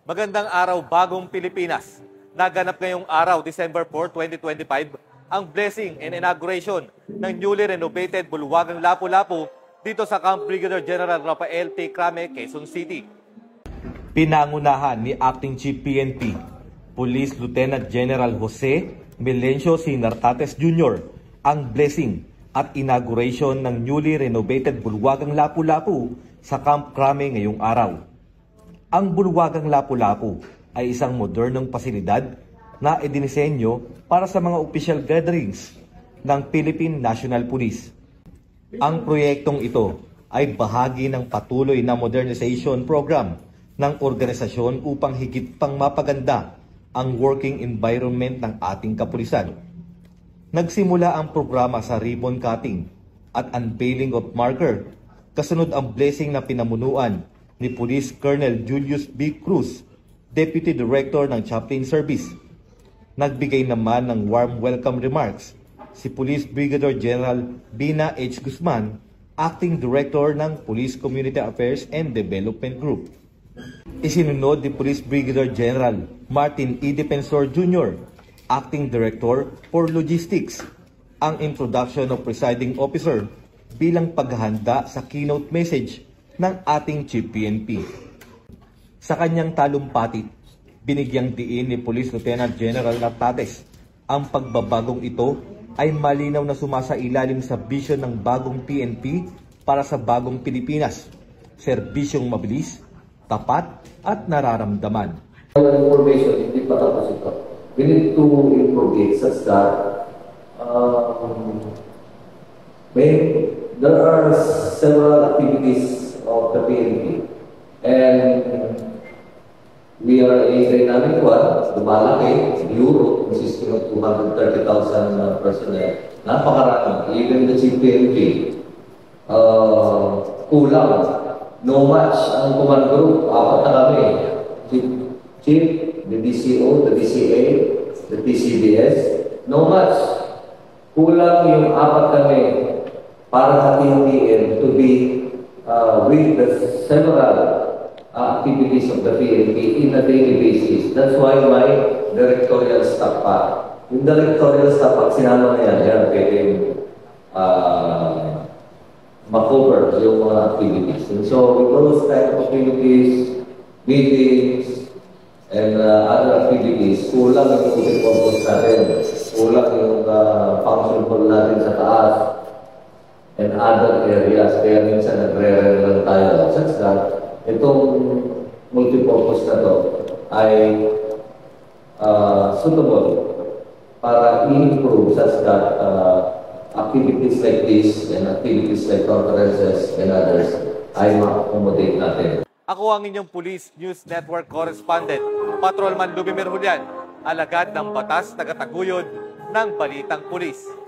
Magandang araw, bagong Pilipinas. Naganap ngayong araw, December 4, 2025, ang blessing and inauguration ng newly renovated Bulwagang Lapu-Lapu dito sa Camp Brigadier General Rafael T. Crame, Quezon City. Pinangunahan ni Acting Chief PNP, Police Lieutenant General Jose Melencio C. Nartates Jr. ang blessing at inauguration ng newly renovated Bulwagang Lapu-Lapu sa Camp Crame ngayong araw. Ang Bulwagang Lapu-Lapu ay isang modernong pasilidad na idinisenyo para sa mga official gatherings ng Philippine National Police. Ang proyektong ito ay bahagi ng patuloy na modernization program ng organisasyon upang higit pang mapaganda ang working environment ng ating kapulisan. Nagsimula ang programa sa ribbon cutting at unveiling of marker, kasunod ang blessing na pinamunuan ni Police Colonel Julius B. Cruz, Deputy Director ng Chaplain Service. Nagbigay naman ng warm welcome remarks si Police Brigadier General Bina H. Guzman, Acting Director ng Police Community Affairs and Development Group. Isinunod ni Police Brigadier General Martin E. Defensor Jr., Acting Director for Logistics, ang introduction of Presiding Officer bilang paghahanda sa keynote message ng ating Chief PNP. Sa kanyang talumpati, binigyang diin ni Police Lieutenant General Nartates ang pagbabagong ito ay malinaw na sumasailalim sa vision ng bagong PNP para sa bagong Pilipinas, serbisyong mabilis, tapat at nararamdaman. Information, hindi pa tapos ito. We need to improve it such that there are several activities of the PNP. And we are a dynamic one, lumalaki, Europe, consisting of 230,000 personnel. Napakarami. Even the Chief PNP, kulang. No match ang command group. Apat na kami. Chief, the DCO, the DCA, the TCDS. No match. Kulang yung apat kami para sa TNPN to be with the several activities of the PNP in a daily basis. That's why my directorial staff pa. Yung directorial staff, pag sinama na yan pwedeng makover yung mga activities. And so, with those kind of activities, meetings, and other activities, kulang yung purpose natin. Kulang yung function hall natin sa taas and other areas. Kaya minsan nagre-relevant tayo such that itong multipurpose na to ay suitable para i-improve such that activities like this and activities like conferences and others ay ma-accommodate natin. Ako ang inyong Police News Network Correspondent, Patrolman Lubimir Julian, alagad ng batas, tagataguyod ng Balitang Pulis.